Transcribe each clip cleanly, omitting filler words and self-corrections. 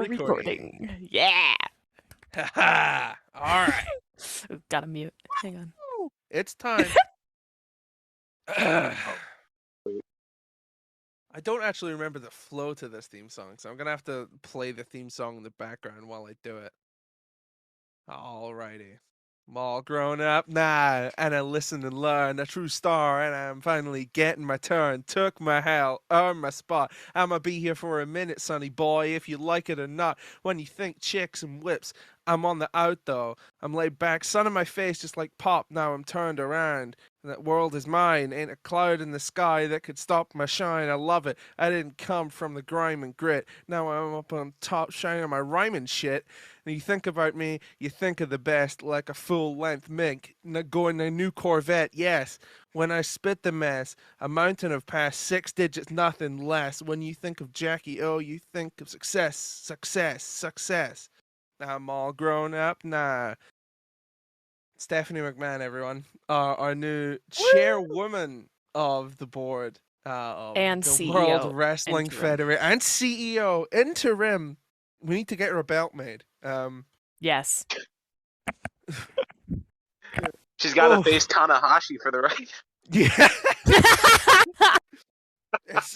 now recording. Yeah. Haha. All right. Gotta mute. Hang on. It's time. I don't actually remember the flow to this theme song, so I'm gonna have to play the theme song in the background while I do it. Alrighty. I'm all grown up now, and I listen and learn, a true star, and I'm finally getting my turn. Took my hell, earned my spot. I'ma be here for a minute, sonny boy, if you like it or not. When you think chicks and whips, I'm on the out though. I'm laid back, sun in my face just like pop, now I'm turned around. That world is mine, ain't a cloud in the sky that could stop my shine. I love it, I didn't come from the grime and grit. Now I'm up on top, shining my rhyming shit. And you think about me, you think of the best, like a full-length mink, going a new Corvette, yes. When I spit the mess, a mountain of past 6 digits, nothing less. When you think of Jackie O, you think of success, success, success. I'm all grown up now. Stephanie McMahon, everyone, our new chairwoman of the board of And the CEO. World Wrestling Interim. Federation, and CEO, interim. We need to get her a belt made. Yes. She's got to face Tanahashi for the right. Yeah.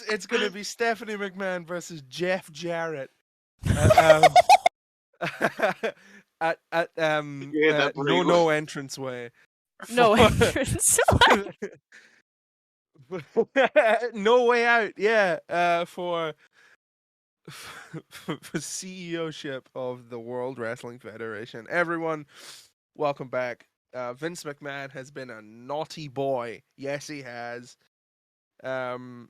It's gonna be Stephanie McMahon versus Jeff Jarrett. At no entranceway. No entrance. No way out. Yeah. For CEO-ship of the World Wrestling Federation. Everyone, welcome back. Vince McMahon has been a naughty boy. Yes, he has. Oh,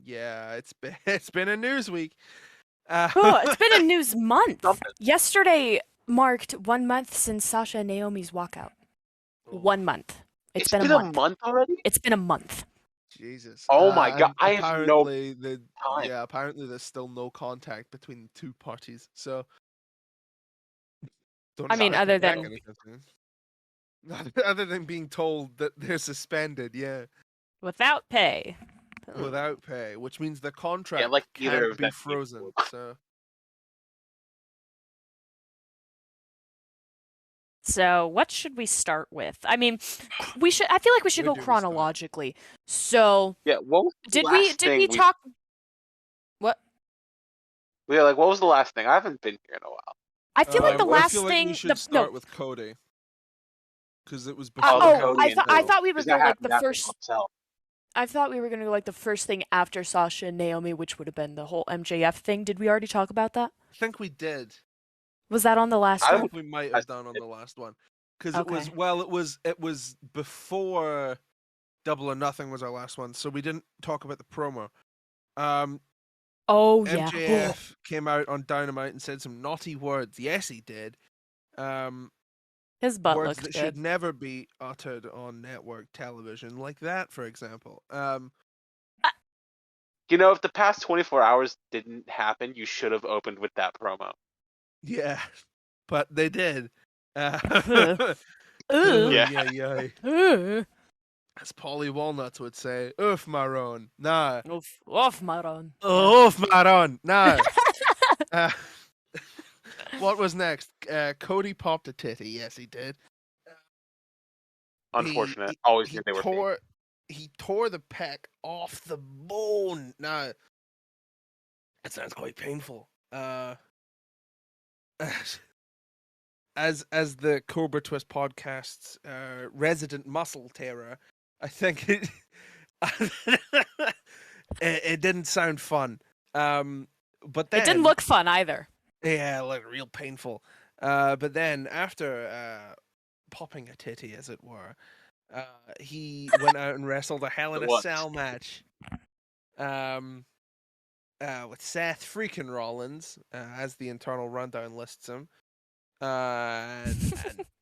yeah, it's been a news week. Oh, it's been a news month. Yesterday marked 1 month since Sasha and Naomi's walkout. 1 month. It's been a month already? It's been a month. Jesus. Oh my god! I have no Apparently, time. Yeah, apparently there's still no contact between the two parties. So, I mean, other than other than being told that they're suspended, yeah, without pay. without pay, which means the contract like either can't of be them frozen. So, So, what should we start with? I mean, I feel like we should Where go do we start? chronologically. So, Yeah, what was the did last we thing talk? What? Yeah, like what was the last thing? I haven't been here in a while. I feel like the I last feel like thing. we should start with Cody because it was before. I thought we were going like the first. Himself. I thought we were going to go like the first thing after Sasha and Naomi, which would have been the whole MJF thing. Did we already talk about that? I think we did. Was that on the last I one? think we might have done on the last one because Okay. it was before Double or Nothing was our last one, so we didn't talk about the promo. Oh yeah. MJF came out on Dynamite and said some naughty words. Yes, he did. His butt words looked that good. should never be uttered on network television, like that, for example. You know, if the past 24 hours didn't happen, you should have opened with that promo. Yeah, but they did. Ooh. Yeah. As Polly Walnuts would say, "Oof, Maron, nah." Off Maron. Oof, Maron, nah. What was next? Cody popped a titty. Yes, he did. Unfortunate. Always knew they were. He tore the pec off the bone. Now, that sounds quite painful. As the Cobra Twist podcast's resident muscle terror, I think it didn't sound fun. But then it didn't look fun either. Yeah, like real painful. But then after popping a titty, as it were, he went out and wrestled a Hell in a Cell match. With Seth freaking Rollins, as the internal rundown lists him. And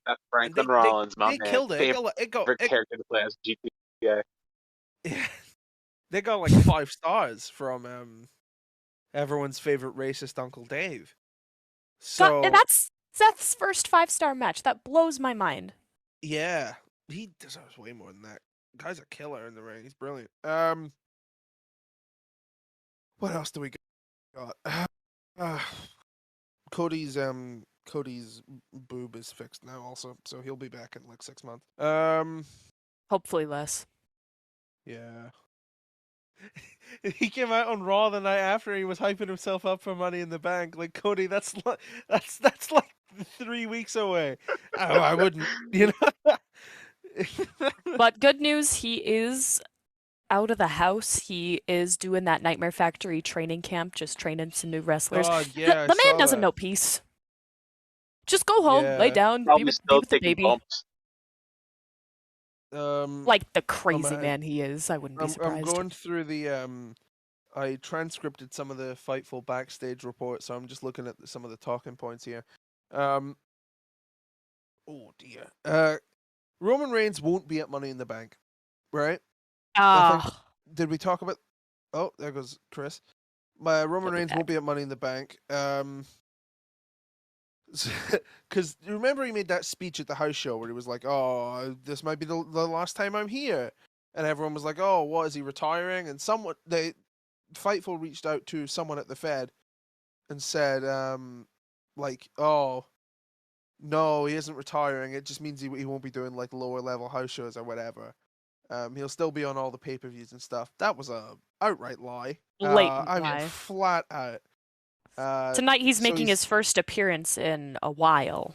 That's Franklin Rollins, they killed it. Favorite character to play as GTA. Yeah, they got like 5 stars from everyone's favorite racist Uncle Dave. So God, that's Seth's first 5-star match. That blows my mind. Yeah, he deserves way more than that. Guy's a killer in the ring. He's brilliant. What else do we got? Uh, Cody's boob is fixed now also, so he'll be back in like 6 months. Hopefully less. Yeah. He came out on Raw the night after. He was hyping himself up for Money in the Bank. Like, Cody, that's like 3 weeks away. Oh, I wouldn't, you know. But good news, he is out of the house. He is doing that Nightmare Factory training camp, just training some new wrestlers. God, yeah, I The man saw doesn't that. know peace. Just go home, lay Yeah. down, be Probably with still the taking baby. bumps. Like the on crazy my, man he is, I wouldn't be I'm surprised. going through the I transcripted some of the Fightful backstage reports, so I'm just looking at some of the talking points here. Oh dear. Roman Reigns won't be at Money in the Bank, right? I think. Did we talk about? Oh, there goes Chris. Roman Reigns won't be at Money in the Bank. Because remember he made that speech at the house show where he was like, "Oh, this might be the last time I'm here," and everyone was like, "Oh, what is he retiring?" And Fightful reached out to someone at the Fed and said, like, "Oh, no, he isn't retiring. It just means he won't be doing like lower level house shows or whatever. He'll still be on all the pay-per-views and stuff." That was a outright lie. Blatant I mean, lie. flat out. Tonight he's so making his first appearance in a while.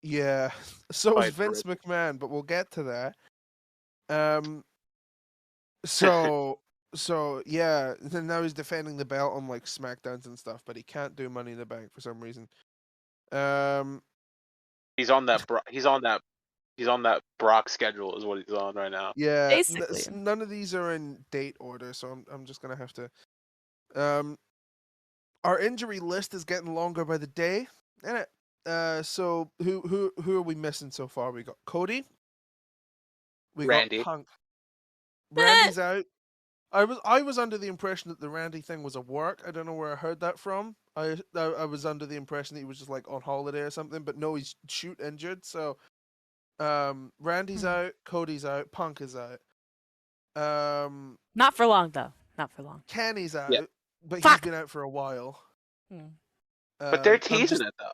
Yeah, so is Fight for Vince it. McMahon, but we'll get to that. So yeah, then now he's defending the belt on like SmackDowns and stuff, but he can't do Money in the Bank for some reason. He's on that. He's on that Brock schedule, is what he's on right now. Yeah, Basically. none of these are in date order, so I'm just gonna have to. Our injury list is getting longer by the day, isn't it? So who are we missing so far? We got Cody. We Randy. got Punk. Randy's out. I was under the impression that the Randy thing was a work. I don't know where I heard that from. I was under the impression that he was just like on holiday or something, but no, he's shoot injured. So, Randy's out, Cody's out, Punk is out. Not for long though. Not for long. Kenny's out, Yeah. but he's Fuck! been out for a while. But they're teasing it though.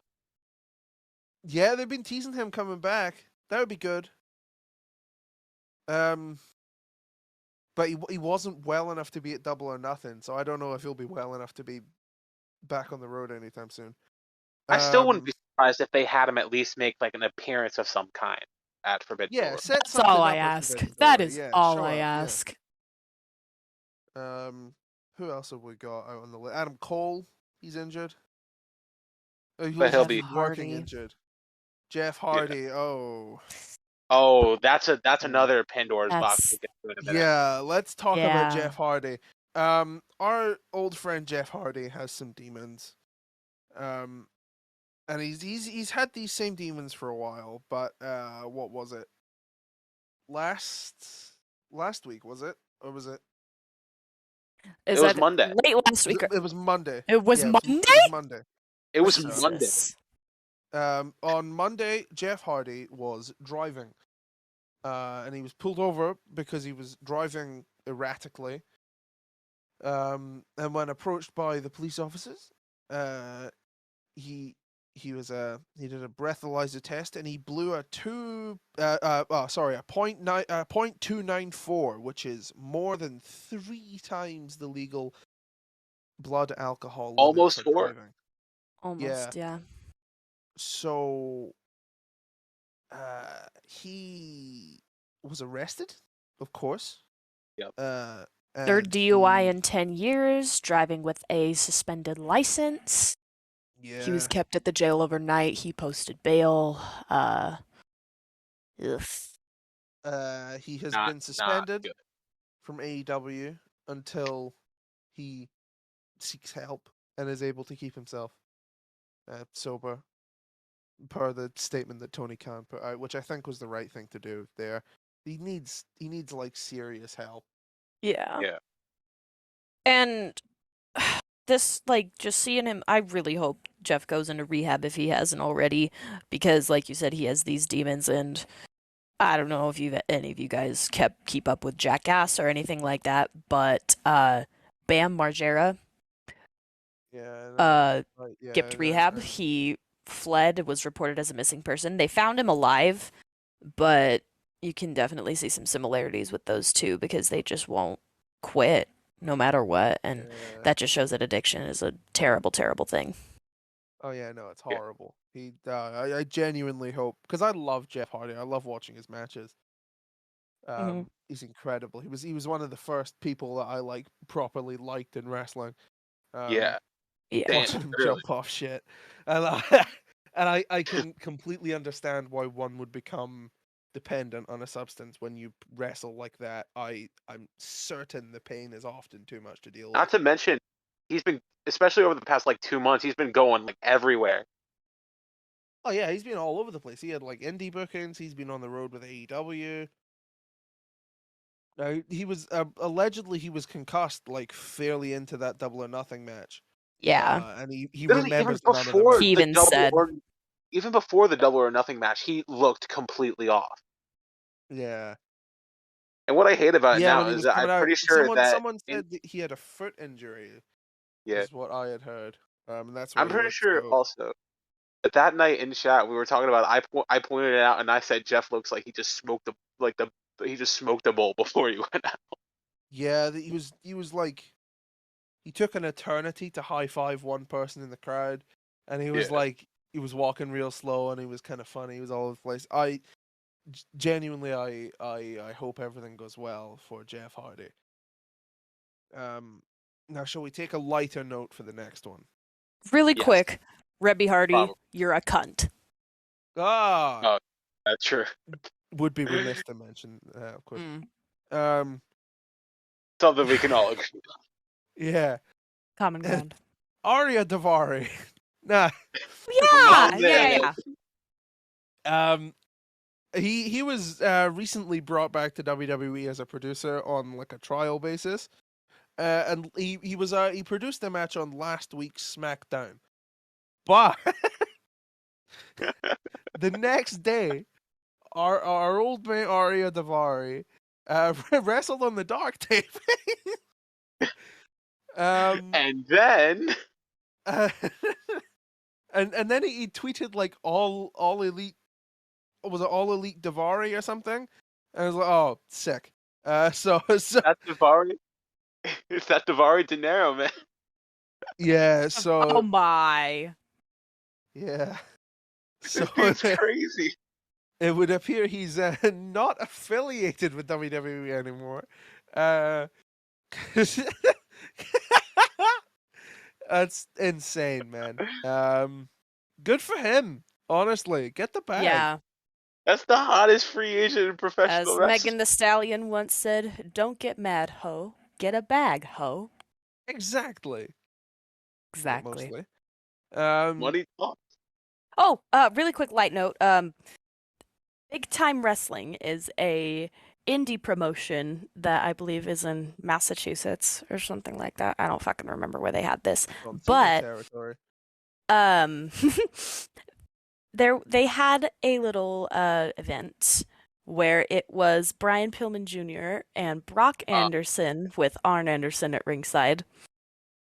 Yeah, they've been teasing him coming back. That would be good. But he wasn't well enough to be at Double or Nothing, so I don't know if he'll be well enough to be back on the road anytime soon. I still wouldn't be surprised if they had him at least make like an appearance of some kind at Forbidden Yeah, Door. set That's something all up I at ask. Forbidden That Door. is Yeah, all show I up, yeah. ask. Who else have we got out on the list? Adam Cole, he's injured. But he'll He's be working Hardy. injured. Jeff Hardy, oh. Oh, that's another Pandora's box That's- we'll get to in a minute. Yeah, let's talk about Yeah. Jeff Hardy. Our old friend Jeff Hardy has some demons. And he's had these same demons for a while, but what was it? Last week, was it? Or was it? Is It was that Monday. late last week? It was Monday. It was Yeah, Monday? It was Monday. It was Jesus. Monday. On Monday, Jeff Hardy was driving, and he was pulled over because he was driving erratically. And when approached by the police officers, he did a breathalyzer test and he blew a 0.294, which is more than 3 times the legal blood alcohol limit Almost for 4. driving. Almost, yeah. So, he was arrested, of course. Yep. Third DUI in 10 years, driving with a suspended license. Yeah. He was kept at the jail overnight. He posted bail. Ugh. He has Not- been not suspended good. from AEW until he seeks help and is able to keep himself sober, per the statement that Tony Khan put out, which I think was the right thing to do there. He needs like serious help. Yeah. Yeah. And this, like, just seeing him, I really hope Jeff goes into rehab if he hasn't already, because, like you said, he has these demons, and I don't know if any of you guys keep up with Jackass or anything like that, but Bam Margera Yeah. uh Yeah. skipped rehab. He fled, was reported as a missing person. They found him alive, but you can definitely see some similarities with those two because they just won't quit no matter what, and Yeah. that just shows that addiction is a terrible, terrible thing. Oh yeah, no, it's Yeah. horrible. I genuinely hope because I love Jeff Hardy. I love watching his matches. Hmm. He's incredible. He was one of the first people that I like properly liked in wrestling. Um, Yeah. Yeah. Damn, watching him literally. jump off shit, and I can completely understand why one would become dependent on a substance when you wrestle like that. I'm certain the pain is often too much to deal Not with. to mention, he's been, especially over the past like 2 months, he's been going like everywhere. Oh yeah, he's been all over the place. He had like indie bookings. He's been on the road with AEW. He was allegedly he was concussed like fairly into that Double or Nothing match. Yeah. And he Literally, even remembers none of the before He match. the even double said, or even before the Double or Nothing match, he looked completely off. Yeah. And what I hate about it Yeah, when now he is was that I'm coming out, pretty sure someone that said that he had a foot injury, yeah, is what I had heard. And that's why I'm he pretty looked sure so. also that night in chat we were talking about. I pointed it out and I said Jeff looks like he just smoked he just smoked a bowl before he went out. Yeah, he was like he took an eternity to high five one person in the crowd, and he was Yeah, like he was walking real slow, and he was kind of funny. He was all over the place. Genuinely, I hope everything goes well for Jeff Hardy. Um, Now shall we take a lighter note for the next one? really yes, quick, Rebby Hardy, probably. you're a cunt. Ah, Oh, that's true. would be remiss to mention, of course. Mm. Um, Something we can all agree. yeah, Common ground. Arya Davari. Nah, My Yeah, yeah, man. yeah. um, he was recently brought back to WWE as a producer on like a trial basis. And he produced a match on last week's SmackDown. But the next day, our old mate Arya Davari wrestled on the dark taping. um, And then uh, and then he tweeted like all elite, was it all elite Davari or something? And I was like, oh, sick. So that's Davari. It's that Davari Dinero, man. yeah, Oh my. yeah, so This dude's crazy. it would appear he's not affiliated with WWE anymore. Uh, that's insane, man. Good for him. Honestly, get the bag. Yeah. That's the hottest free agent in professional As wrestling. Megan the Stallion once said, don't get mad, ho. Get a bag, ho. Exactly. Well, Exactly. mostly. Um, Money talks. Oh, really quick light note. Big Time Wrestling is a indie promotion that I believe is in Massachusetts or something like that. I don't fucking remember where they had this. on Cena But territory. um they had a little event where it was Brian Pillman Jr. and Brock Anderson with Arn Anderson at ringside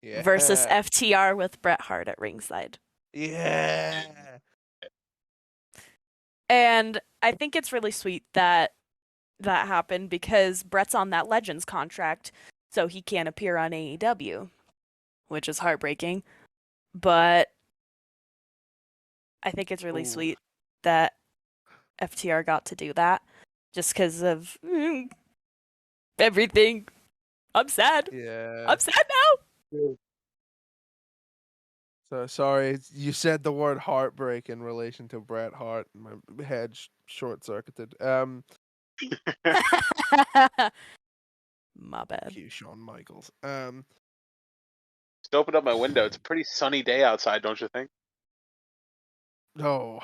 Yeah. versus FTR with Bret Hart at ringside. Yeah. And I think it's really sweet that that happened because Bret's on that Legends contract, so he can't appear on AEW, which is heartbreaking. But I think it's really Ooh. sweet that FTR got to do that just because of everything. I'm sad. Yeah. I'm sad now. So sorry, you said the word heartbreak in relation to Bret Hart, and my head short circuited. My bad. You, Shawn Michaels. Just opened up my window. It's a pretty sunny day outside, don't you think? No.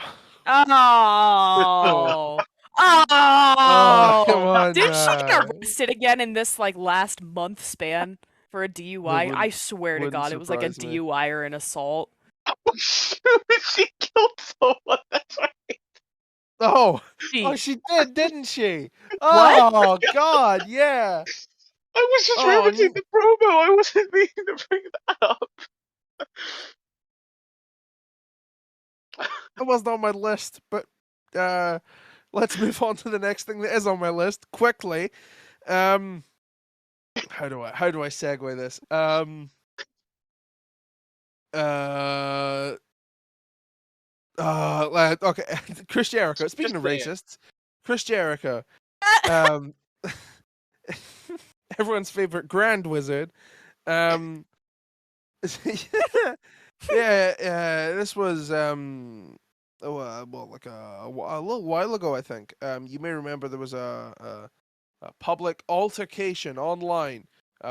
Oh. Oh, come Oh. on, Did she get man. arrested again in this like last month span for a DUI? I swear to wouldn't God, it was like a surprise me. DUI or an assault. Oh, shoot. She killed someone. That's right. Oh, She- she did, didn't she? What? Oh God, yeah. I was just Oh, referencing the promo. I wasn't meaning to bring that up. It wasn't on my list, but let's move on to the next thing that is on my list quickly. How do I segue this? Uh, okay, Chris Jericho. Speaking Just of say it. racists, Chris Jericho, um, everyone's favorite Grand Wizard. Yeah, this was well, like a little while ago, I think. You may remember there was a public altercation online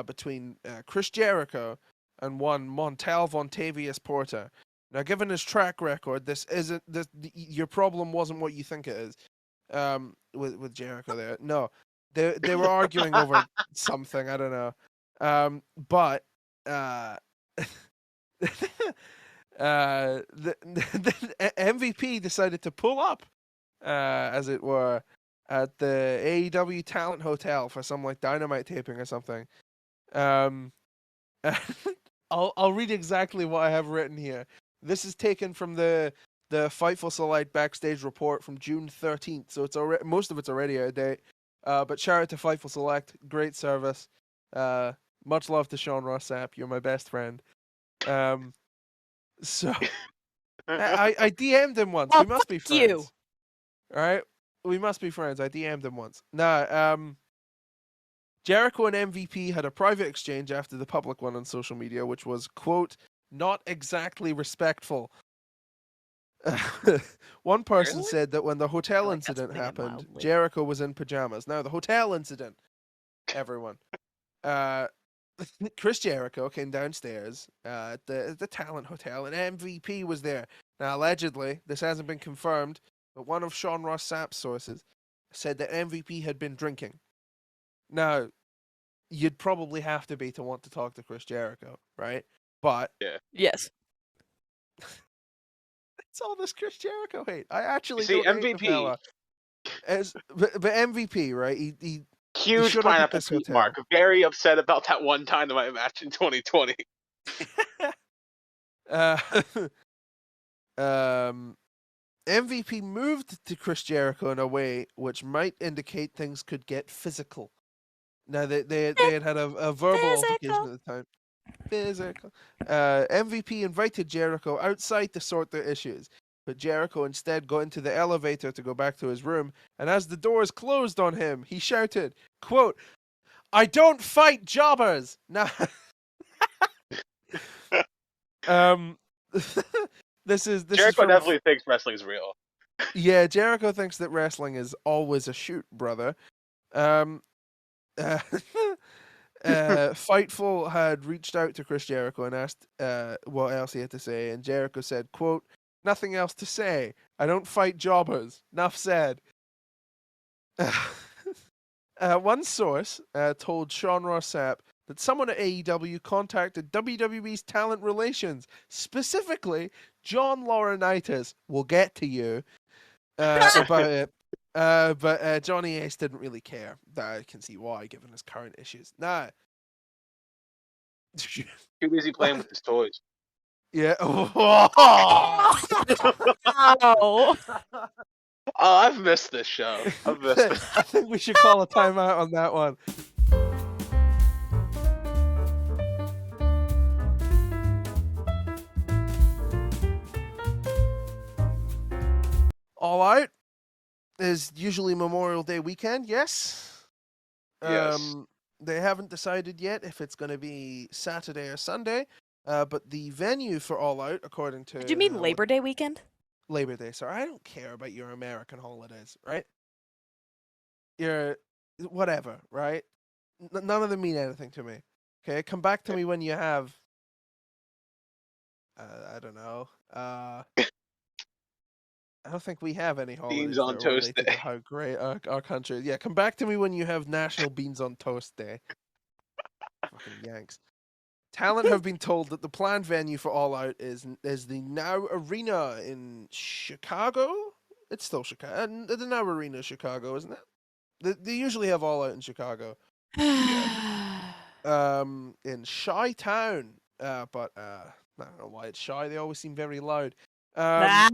between Chris Jericho and one Montel Vontavious Porter. Now, given his track record, this isn't this. Your problem wasn't what you think it is. With Jericho there, no, they were arguing over something, I don't know. But the MVP decided to pull up, as it were, at the AEW Talent Hotel for some like Dynamite taping or something. Um, I'll read exactly what I have written here. This is taken from the Fightful Select backstage report from June 13th, so it's already most of it's already out of date. But shout out to Fightful Select, great service. Much love to Sean Ross Sapp, you're my best friend. So I DM'd him once. Oh, We must be fuck you. friends. All right, we must be friends. I DM'd him once. Nah, Jericho and MVP had a private exchange after the public one on social media, which was, quote, not exactly respectful. One person Really? said that when the hotel like that's incident putting it happened, mildly. Jericho was in pajamas. Now, the hotel incident, everyone. Chris Jericho came downstairs at the Talent Hotel, and MVP was there. Now, allegedly, this hasn't been confirmed, but one of Sean Ross Sapp's sources said that MVP had been drinking. Now, you'd probably have to be to want to talk to Chris Jericho, right? But Yes. it's all this Chris Jericho hate. I actually See, don't hate the MVP, fella. But MVP, right? He huge showed up at Pineapple this Pete hotel. mark. Very upset about that one Dynamite match in 2020. uh, MVP moved to Chris Jericho in a way which might indicate things could get physical. Now they had a verbal altercation at the time. Physical. MVP invited Jericho outside to sort their issues, but Jericho instead got into the elevator to go back to his room, and as the doors closed on him, he shouted, quote, "I don't fight jobbers!" Now, this is Jericho from definitely thinks wrestling's real. yeah. Jericho thinks that wrestling is always a shoot, brother. Um, uh, Fightful had reached out to Chris Jericho and asked what else he had to say, and Jericho said, quote, "Nothing else to say. I don't fight jobbers. Enough said." One source told Sean Ross Sapp that someone at AEW contacted WWE's talent relations, specifically John Laurinaitis. We'll get to you about it. But Johnny Ace didn't really care. I can see why, given his current issues. Nah. Too busy playing with his toys. Yeah. Oh. Oh, I've missed this show. I've missed it. I think we should call a timeout on that one. All Out is usually Memorial Day weekend, yes? Yes. They haven't decided yet if it's going to be Saturday or Sunday, but the venue for All Out, according to... Did you mean Labor Day weekend? Labor Day, sorry. I don't care about your American holidays, right? Your... whatever, right? None of them mean anything to me. Okay, come back to me when you have... I don't know. I don't think we have any Beans holidays on that are Toast related Day. to how great our country is. Yeah, come back to me when you have National Beans on Toast Day. Fucking Yanks. Talent have been told that the planned venue for All Out is the Now Arena in Chicago. It's still Chicago. The Now Arena is Chicago, isn't it? They usually have All Out in Chicago. In Chi Town. But I don't know why it's shy. They always seem very loud. But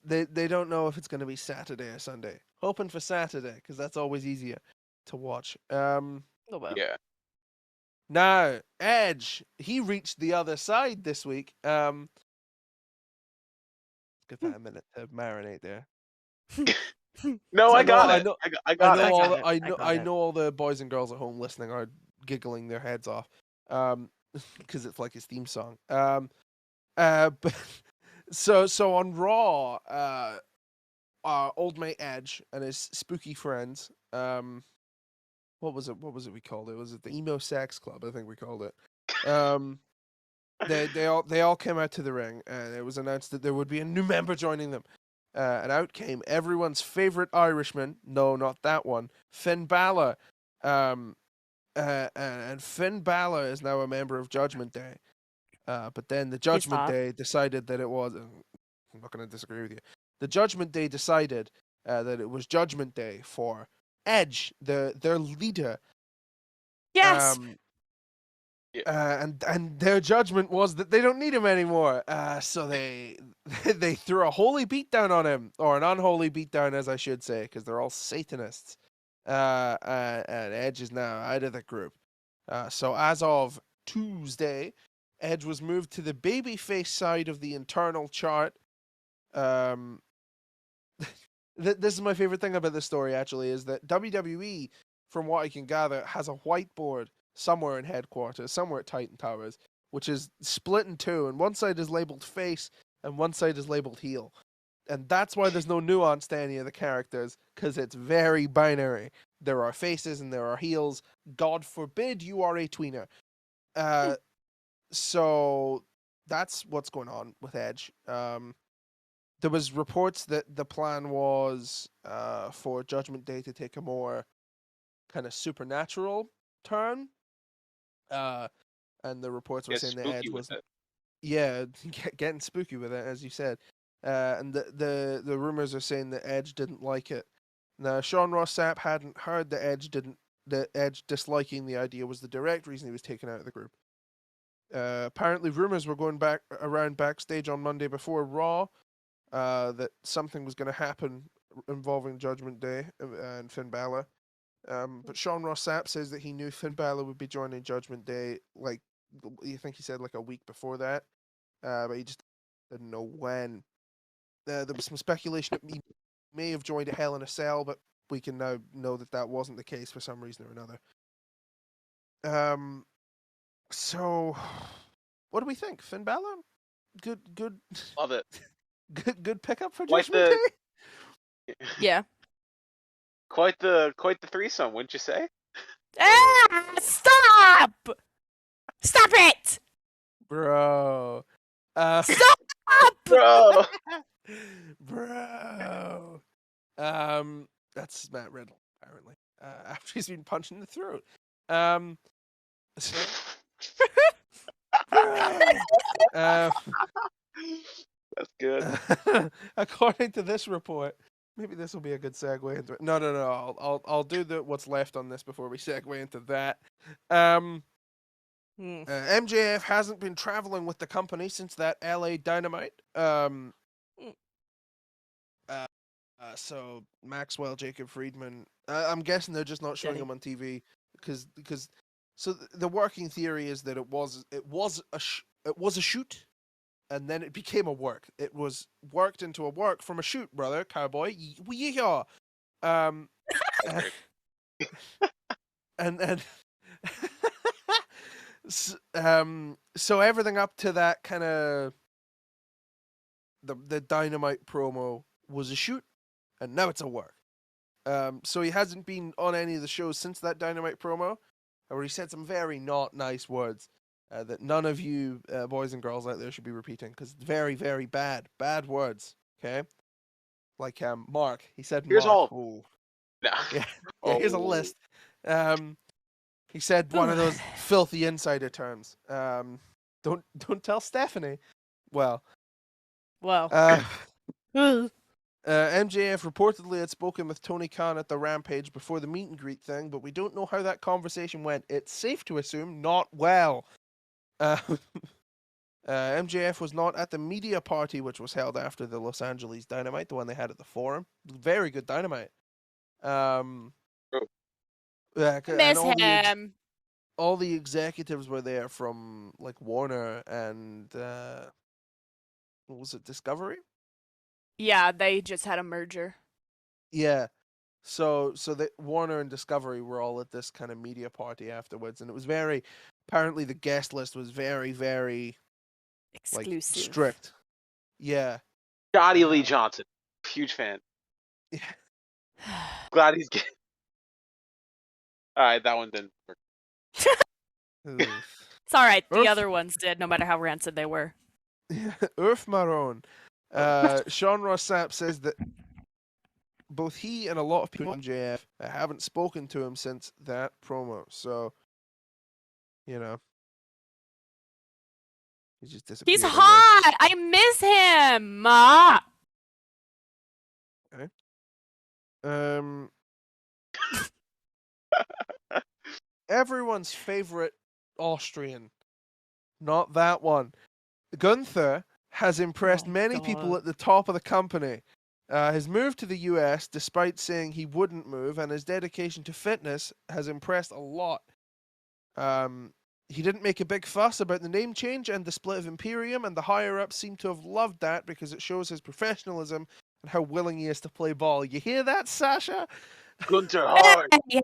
they don't know if it's going to be Saturday or Sunday. Hoping for Saturday because that's always easier to watch. Yeah. Now Edge, he reached the other side this week. Give that a minute to marinate there. No, 'Cause I got I it. know, I got it. I know all the boys and girls at home listening are giggling their heads off. Because it's like his theme song. But so on Raw, old mate Edge and his spooky friends. What was it we called it? Was it the Emo Sex Club? I think we called it. They all came out to the ring, and it was announced that there would be a new member joining them. And out came everyone's favorite Irishman. No, not that one. Finn Balor. And Finn Balor is now a member of Judgment Day. But then the Judgment Day decided that it was. I'm not going to disagree with you. The Judgment Day decided that it was Judgment Day for Edge, their leader. Yes. And their judgment was that they don't need him anymore. So they they threw a holy beatdown on him, or an unholy beatdown, as I should say, because they're all Satanists. And Edge is now out of the group. So as of Tuesday, Edge was moved to the babyface side of the internal chart. This is my favorite thing about this story, actually, is that WWE, from what I can gather, has a whiteboard somewhere in headquarters, somewhere at Titan Towers, which is split in two, and one side is labeled face, and one side is labeled heel. And that's why there's no nuance to any of the characters, because it's very binary. There are faces and there are heels. God forbid you are a tweener. So that's what's going on with Edge. There was reports that the plan was for Judgment Day to take a more kind of supernatural turn. And the reports were saying that Edge was, getting spooky with it, as you said. And the rumors are saying that Edge didn't like it. Now, Sean Ross Sapp hadn't heard that Edge disliking the idea was the direct reason he was taken out of the group. Apparently, rumors were going around backstage on Monday before Raw that something was going to happen involving Judgment Day and Finn Balor. But Sean Ross Sapp says that he knew Finn Balor would be joining Judgment Day, like, you think he said like a week before that, but he just didn't know when. There was some speculation that he may have joined a Hell in a Cell, but we can now know that that wasn't the case for some reason or another. So, what do we think? Finn Balor? Good. Love it. Good pickup for Quite Judgment Day? Yeah. Quite the threesome, wouldn't you say? Stop! Stop it! Bro. Stop! Bro. Bro. That's Matt Riddle, apparently. After he's been punched in the throat. That's good. According to this report, maybe this will be a good segue into it. No. I'll do what's left on this before we segue into that. MJF hasn't been traveling with the company since that LA Dynamite. So Maxwell, Jacob Friedman. I'm guessing they're just not showing him on TV because. So the working theory is that it was a shoot, and then it became a work. It was worked into a work from a shoot, brother, cowboy. Yeehaw. And so everything up to that kind of the Dynamite promo was a shoot, and now it's a work. So he hasn't been on any of the shows since that Dynamite promo, where he said some very not nice words that none of you boys and girls out there should be repeating, because it's very, very bad words. Okay, like Mark. He said Here's Mark. all. Oh. No. Yeah. Here's a list. He said one of those filthy insider terms. Don't tell Stephanie. Well. MJF reportedly had spoken with Tony Khan at the Rampage before the meet and greet thing, but we don't know how that conversation went. It's safe to assume not well. Uh, MJF was not at the media party, which was held after the Los Angeles Dynamite, the one they had at the Forum. Very good Dynamite. Um, Oh. and Miss him. all the executives were there from like Warner and what was it, Discovery? Yeah, they just had a merger. Yeah. So that Warner and Discovery were all at this kind of media party afterwards, and it was very apparently the guest list was very, very like Exclusive. strict. Yeah. Scotty Lee Johnson, huge fan. Yeah. Glad he's getting. All right, that one didn't work. It's all right. The Earth- other ones did, no matter how rancid they were. Earth Maroon. Sean Ross Sapp says that both he and a lot of people in MJF haven't spoken to him since that promo. So, you know, he just disappeared. He's hot. I miss him. Everyone's favorite Austrian, not that one. Gunther has impressed many people at the top of the company. His move to the US, despite saying he wouldn't move, and his dedication to fitness has impressed a lot. He didn't make a big fuss about the name change and the split of Imperium, and the higher-ups seem to have loved that because it shows his professionalism and how willing he is to play ball. You hear that, Sasha? Gunter hard. Hey.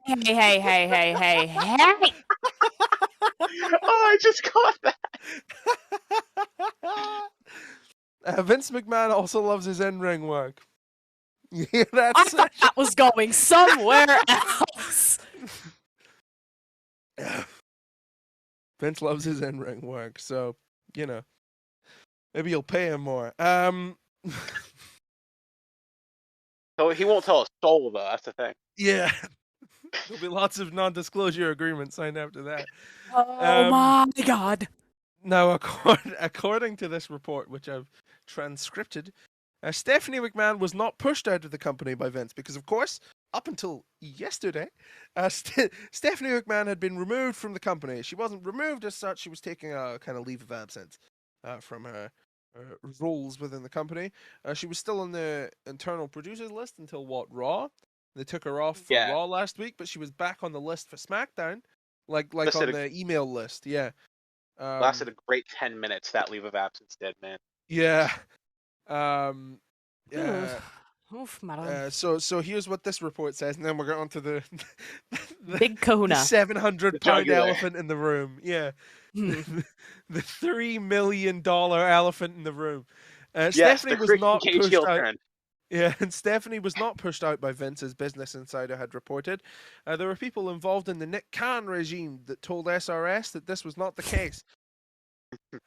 Oh, I just caught that. Vince McMahon also loves his in-ring work. You hear that, I Sasha? thought that was going somewhere else. Vince loves his in-ring work, so, you know, maybe you'll pay him more. So he won't tell a soul, though. That's the thing. Yeah. There'll be lots of non-disclosure agreements signed after that. Oh my God. Now, according to this report, which I've transcripted, Stephanie McMahon was not pushed out of the company by Vince because, of course, up until yesterday, Stephanie McMahon had been removed from the company. She wasn't removed as such. She was taking a kind of leave of absence from her roles within the company. She was still on the internal producers list until Raw. They took her off for Raw last week, but she was back on the list for SmackDown, like on the email list. Yeah. Lasted a great 10 minutes. That leave of absence did, man. Yeah. Oof, madam. So here's what this report says, and then we'll get on to the Big kahuna. 700-pound elephant in the room. Yeah. The $3 million elephant in the room. Stephanie was not pushed out. Yeah, and Stephanie was not pushed out by Vince, as Business Insider had reported. There were people involved in the Nick Khan regime that told SRS that this was not the case.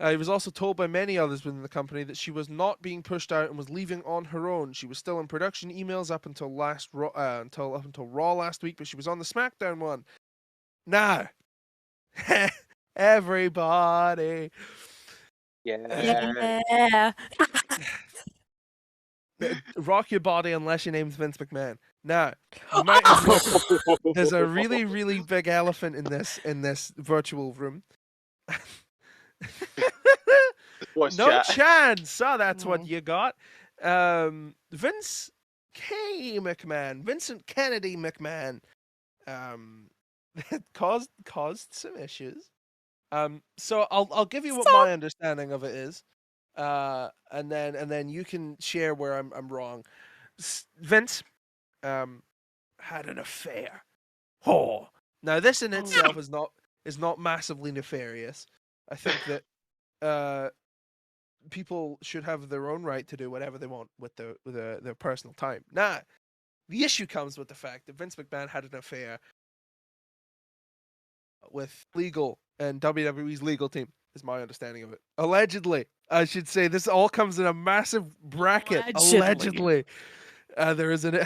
He was also told by many others within the company that she was not being pushed out and was leaving on her own. She was still in production emails up until Raw last week, but she was on the SmackDown one. Now, everybody, Yeah. rock your body unless your name's Vince McMahon. Now, you might have noticed there's a really, really big elephant in this virtual room. No chance. So that's what you got. Vince K. McMahon, Vincent Kennedy McMahon, caused some issues. So I'll give you what my understanding of it is, and then you can share where I'm wrong. Vince, had an affair. Oh, now this in itself is not massively nefarious. I think that people should have their own right to do whatever they want with their personal time. Now, the issue comes with the fact that Vince McMahon had an affair with legal and WWE's legal team, is my understanding of it. Allegedly, I should say, this all comes in a massive bracket. Allegedly. There's an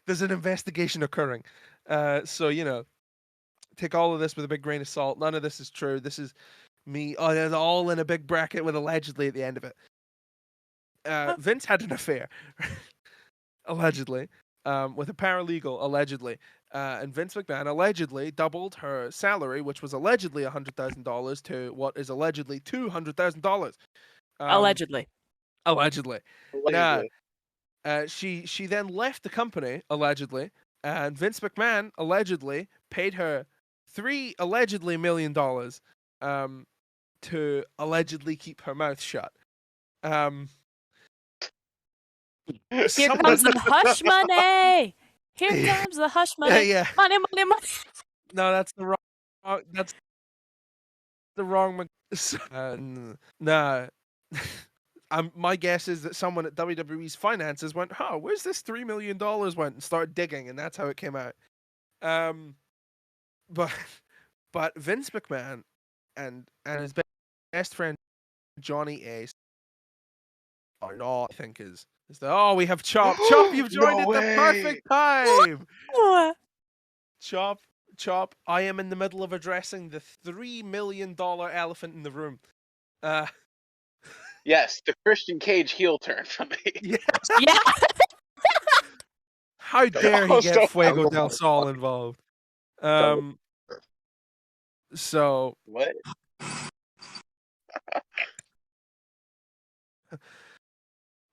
investigation occurring. So, you know, take all of this with a big grain of salt. None of this is true. This is me. Oh, it's all in a big bracket with allegedly at the end of it. Vince had an affair, allegedly, with a paralegal, allegedly. And Vince McMahon allegedly doubled her salary, which was allegedly $100,000, to what is allegedly $200,000. Allegedly. Allegedly. Now, Allegedly. she then left the company, allegedly, and Vince McMahon allegedly paid her $3 million to allegedly keep her mouth shut. Here Someone- comes the hush money. Here Yeah. comes the hush money. Yeah. Money, money, money. No, that's the wrong. That's the wrong. Nah. My guess is that someone at WWE's finances went, "Huh, where's this $3 million went?" and started digging, and that's how it came out. But Vince McMahon and his best friend Johnny Ace are not. I think is that we have Chop. Chop, you've joined No at the way. perfect time. Oh, Chop, I am in the middle of addressing the $3 million elephant in the room. Yes, the Christian Cage heel turn from me. Yeah. yeah. How dare he Oh, get stop. Fuego del Sol involved? So What?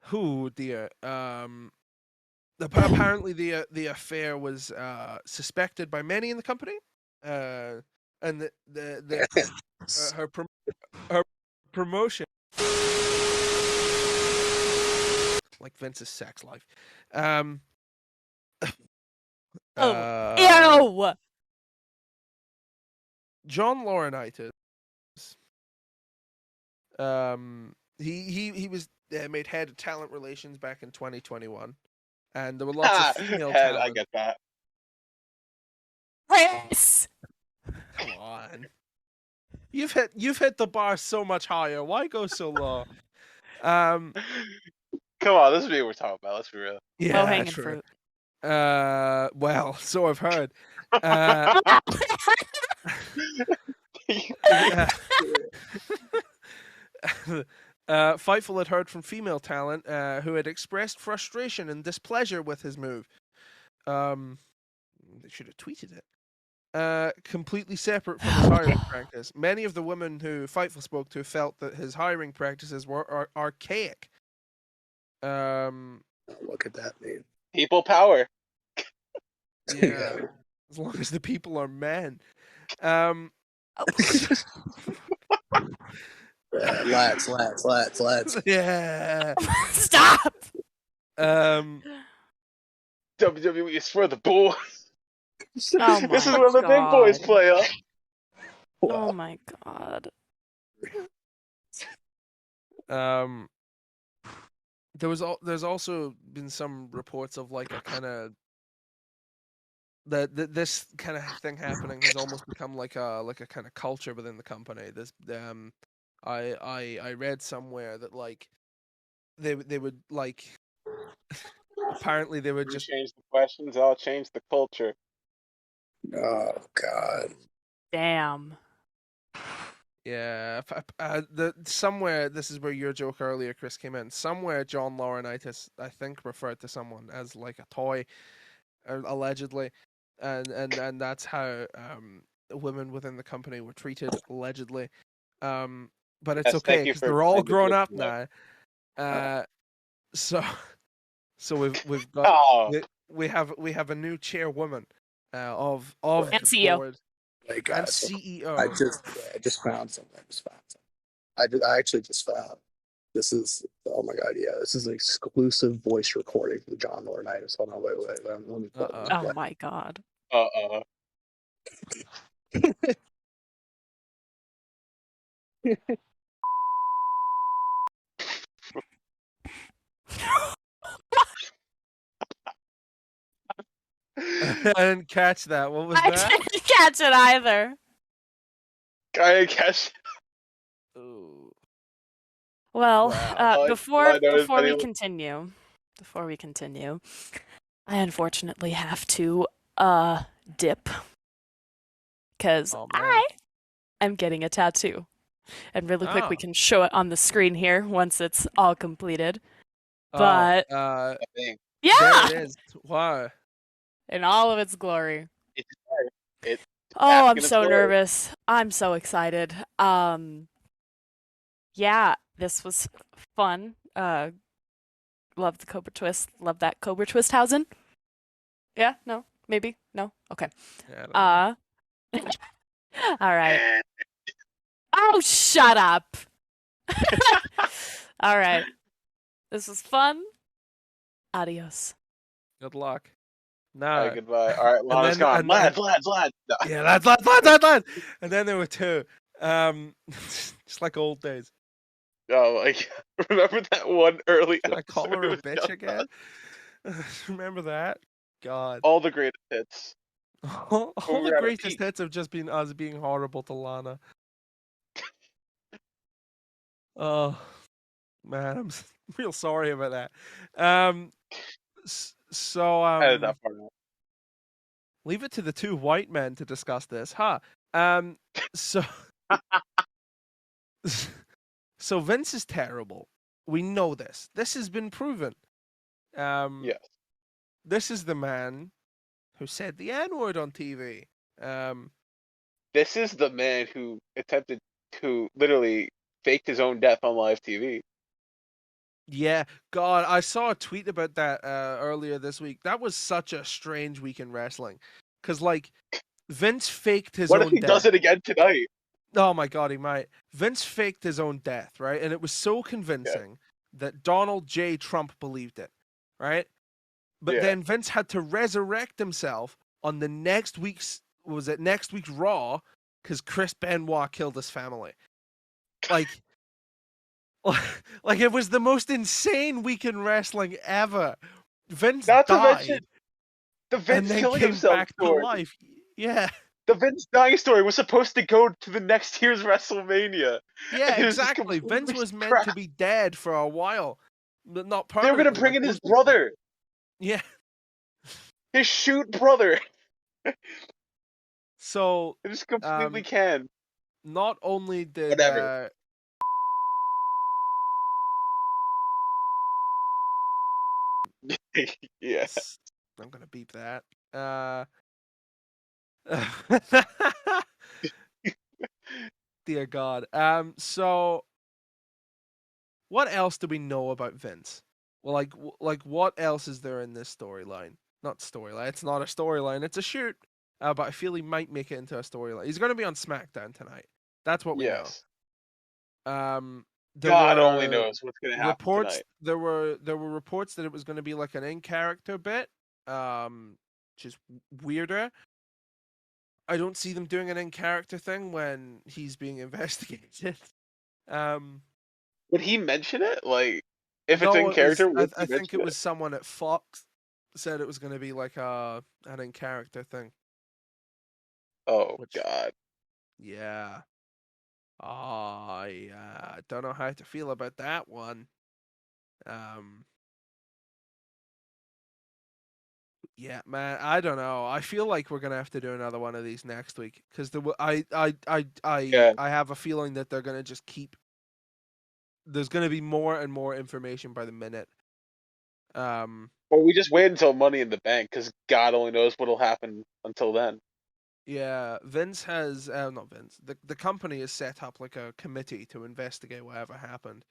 who dear? Apparently the affair was suspected by many in the company, and her promotion, like Vince's sex life. Ew. John Laurinaitis. He was made head of talent relations back in 2021, and there were lots of female Head, talent. I get that. Yes. Come on, you've hit the bar so much higher. Why go so low? Come on, this is what we're talking about. Let's be real. Yeah, Low-hanging true. fruit. Well, so I've heard. Fightful had heard from female talent who had expressed frustration and displeasure with his move. They should have tweeted it. Completely separate from his hiring practice. Many of the women who Fightful spoke to felt that his hiring practices were archaic. Look at that, man. People power. Yeah, as long as the people are men. Lads. Yeah. Stop. WWE is for the boys. Oh This is my where the big boys God. play up. Oh my God. There's also been some reports of like a kind of that this kind of thing happening has almost become like a kind of culture within the company. This I read somewhere that like they would like apparently they would You just change the questions, I'll change the culture. Oh God. Damn. yeah somewhere this is where your joke earlier, Chris, came in. Somewhere John Laurinaitis I think referred to someone as like a toy, allegedly, and that's how women within the company were treated, allegedly. But it's Yes, okay thank you because for they're all explaining grown this up to me. now. So we've got Oh, we have a new chairwoman of And the CEO. board My and God. CEO. I just found something. I actually just found. This is, oh my God, yeah, this is an exclusive voice recording from John Laurinaitis. Hold on, wait, let me pull Uh-oh. this Oh up. my God. I didn't catch that. What was I that? didn't catch it either. I didn't catch. Ooh. Well, Wow. All I before noticed that he- before we continue, I unfortunately have to dip because Oh, man. I am getting a tattoo. And really quick, we Oh. can show it on the screen here once it's all completed. Oh, But I think. Yeah, There it is. Wow. in all of its glory. It's there. It's Oh, I'm basking in its so glory. nervous. I'm so excited. Yeah, this was fun. Love the Cobra twist. Love that Cobra twist housing. Yeah, no, maybe, no. Okay. Yeah, I don't know. All right. Oh, shut up. All right. This was fun. Adios. Good luck. All right, No. goodbye. All right, And Lana's then gone. Lads. No. yeah, lads. And then there were two. Just like old days. Oh, like, remember that one early Did I call episode? her It a was bitch again? Remember that? God. all the greatest hits. All When we the were at our greatest peak. hits have just been us being horrible to Lana. Oh, man, real sorry about that. So Edit that part out. leave it to the two white men to discuss this, huh? So so Vince is terrible. We know this. This has been proven. Yes. This is the man who said the N-word on TV. This is the man who attempted to literally faked his own death on live TV. Yeah, God, I saw a tweet about that earlier this week. That was such a strange week in wrestling, because like Vince faked his What if own he does death. it again tonight? Oh my God, he might. Vince faked his own death, right? And it was so convincing that Donald J. Trump believed it, right? But Yeah. then Vince had to resurrect himself on the next week's Raw because Chris Benoit killed his family. Like, like it was the most insane week in wrestling ever. Vince Not to died mention the and Vince then killing came himself back to story. life. Yeah, The Vince dying story was supposed to go to the next year's WrestleMania. yeah, It was just exactly. Vince completely was meant crap. to be dead for a while, but not They were gonna permanently. bring Like in his most people. brother, Yeah. his shoot brother. So, They just completely can. not only did Whatever. Yeah. I'm gonna beep that. Dear God. So what else do we know about Vince? Well, like what else is there in this storyline? Not storyline. It's not a storyline. It's a shoot. But I feel he might make it into a storyline. He's gonna be on SmackDown tonight. That's what we know. Yes. There God only were knows what's gonna happen reports. tonight. There were reports that it was gonna be like an in character bit. Which is weirder. I don't see them doing an in character thing when he's being investigated. Would he mention it? Like, if it's No, in it was. character, would he I think mention it was someone at Fox said it was going to be like an in character thing. Oh Which, God. yeah, I don't know how to feel about that one. Yeah, man, I don't know. I feel like we're gonna have to do another one of these next week because Yeah. I have a feeling that they're gonna just keep. There's gonna be more and more information by the minute. Well, we just wait until Money in the Bank, because God only knows what'll happen until then. Yeah, Vince has not Vince. The company has set up like a committee to investigate whatever happened.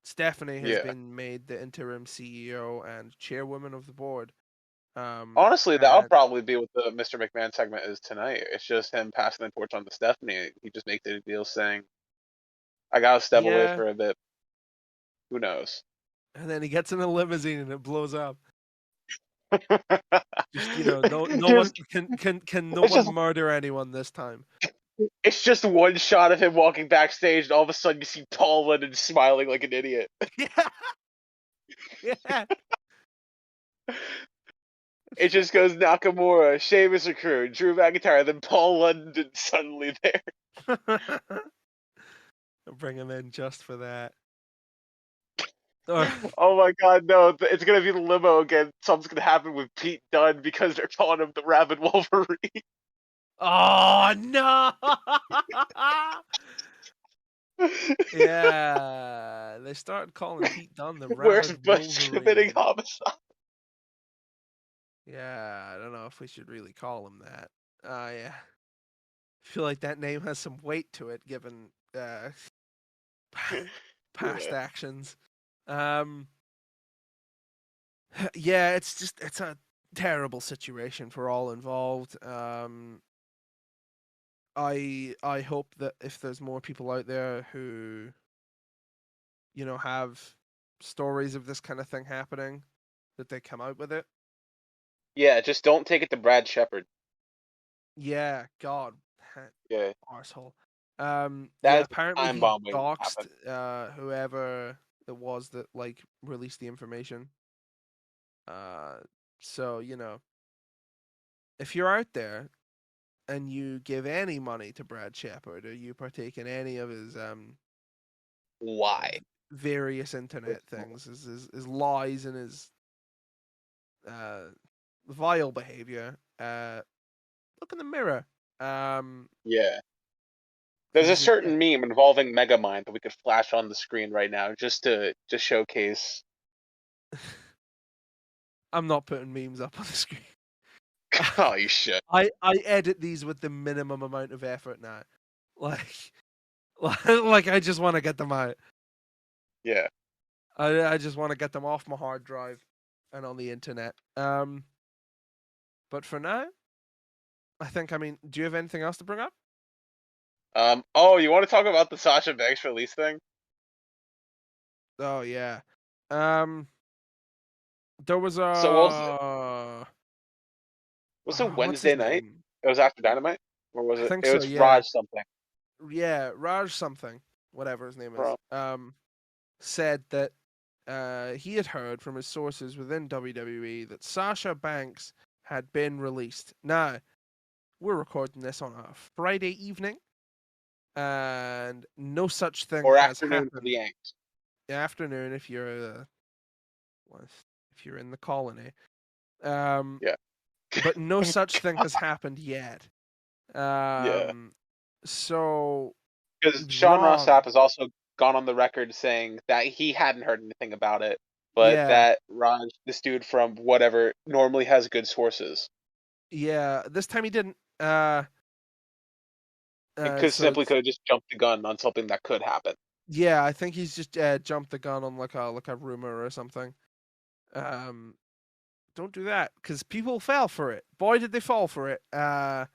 Stephanie has Yeah. been made the interim CEO and chairwoman of the board. Honestly, that'll And probably be what the Mr. McMahon segment is tonight. It's just him passing the torch on to Stephanie. He just makes it a deal saying, "I gotta step away yeah, for a bit." Who knows? and then he gets in a limousine and it blows up. Just no one Just- can no it's one just murder anyone this time. it's just one shot of him walking backstage, and all of a sudden you see Paul London smiling like an idiot. Yeah, yeah. It just goes Nakamura, Sheamus crew, Drew McIntyre, then Paul London suddenly there. I'll bring him in just for that. Or, Oh my God, no! It's gonna be the limo again. Something's gonna happen with Pete Dunne because they're calling him the Rabid Wolverine. oh no! Yeah, they started calling Pete Dunne the Where's Rabid Butch committing Wolverine. homicide? Yeah, I don't know if we should really call him that. Yeah. I feel like that name has some weight to it, given past Yeah. actions. Yeah, it's a terrible situation for all involved. I hope that if there's more people out there who, have stories of this kind of thing happening, that they come out with it. Yeah, just don't take it to Brad Shepard. Yeah, God, Yeah, arsehole. that Yeah, is a apparently time he bomb waiting to doxed happen. whoever it was that like released the information. Uh, so if you're out there and you give any money to Brad Shepard or you partake in any of his Why? various internet things, his lies and his uh vile behavior, look in the mirror. Um, Yeah. There's because a he's a certain dick. meme involving Megamind that we could flash on the screen right now just to showcase. I'm not putting memes up on the screen. Oh, you should. I edit these with the minimum amount of effort now. Like like I just want to get them out. Yeah. I just want to get them off my hard drive and on the internet. But for now, I mean, do you have anything else to bring up? Oh, you want to talk about the Sasha Banks release thing? Oh yeah. Um, there was So what was it? a Was it what's Wednesday his night? name? It was after Dynamite, or was I it? think It so. was Yeah, Raj something. yeah, Raj something, whatever his name is. Bro. Said that he had heard from his sources within WWE that Sasha Banks had been released. Now, we're recording this on a Friday evening, and no such thing Or has afternoon for the happened. Yanks. Afternoon, if you're in the colony, um, Yeah. but no such thing has happened yet. Yeah. So Because Sean Ross wrong. Sapp has also gone on the record saying that he hadn't heard anything about it, but Yeah, that Raj, this dude from whatever, normally has good sources. yeah. This time he didn't. It could So simply could have just jumped the gun on something that could happen. yeah, I think he's just jumped the gun on like a rumor or something. Um, don't do that because people fell for it. Boy, did they fall for it. And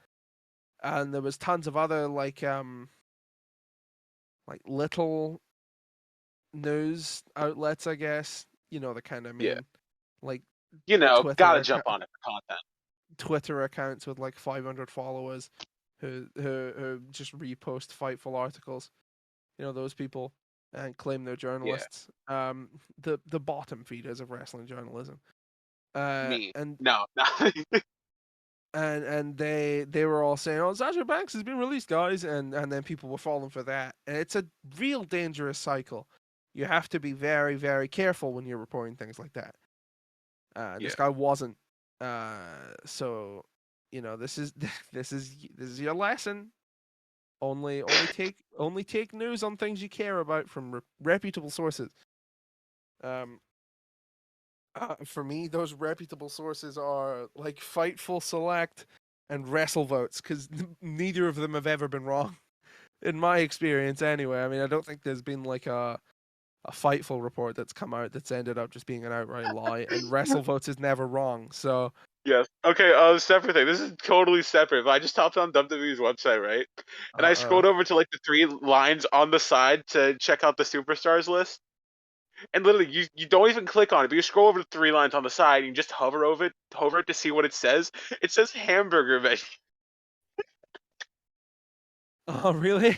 there was tons of other like little news outlets, I guess. You know the kind I Yeah. mean, like Gotta Twitter jump on it for content. Twitter accounts with like 500 followers who just repost Fightful articles. You know those people and claim they're Yeah. journalists. The bottom feeders of wrestling journalism. Me. And No. they were all saying, "Oh, Sasha Banks has been released, guys," and then people were falling for that. And it's a real dangerous cycle. You have to be very very careful when you're reporting things like that. This Yeah. guy wasn't. So this is this is your lesson. Only take news on things you care about from reputable sources. For me, those reputable sources are like Fightful Select and WrestleVotes, because neither of them have ever been wrong, in my experience. Anyway, I mean, I don't think there's been like a Fightful report that's come out that's ended up just being an outright lie, and WrestleVotes is never wrong. So, Yes. Okay, separate thing. This is totally separate. But I just hopped on WWE's website, right? And I uh, scrolled over to like the three lines on the side to check out the superstars list. And literally, you don't even click on it, but you scroll over the three lines on the side and you just hover it to see what it says. It says hamburger menu. oh really?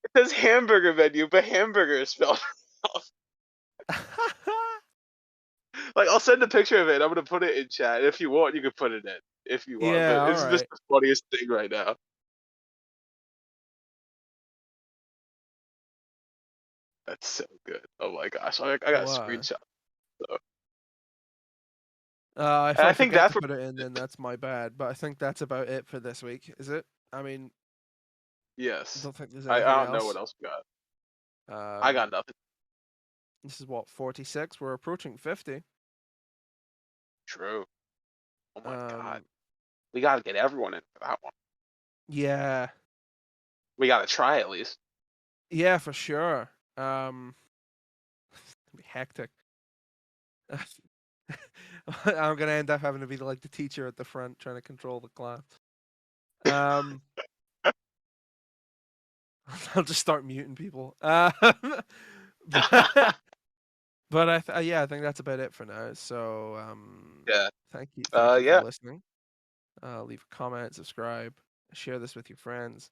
It says hamburger menu, but hamburger is spelled wrong. Like, I'll send a picture of it. I'm gonna put it in chat. If you want, you can put it in. If you want, Yeah, but all it's just right. the funniest thing right now. That's so good. Oh my gosh, I got a Wow. screenshot. So. If And I I think forget to that's what. put it in, then that's my bad. But I think that's about it for this week, is it? I mean, I Yes, don't think there's I anything don't know what else. else we got. I Um, got nothing. this is what 46. We're approaching 50. True. Oh my god, Um, we gotta get everyone in for that one. yeah, We gotta try at least. yeah, for sure. It'll be hectic. I'm gonna end up having to be like the teacher at the front trying to control the class. Um, I'll just start muting people. But, but yeah, I think that's about it for now. So Yeah. thank you for Yeah. listening. Leave a comment, subscribe, share this with your friends.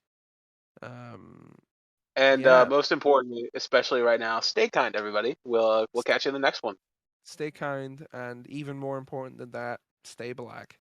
And Yeah, most importantly, especially right now, stay kind, everybody. We'll catch you in the next one. stay kind, and even more important than that, stay black.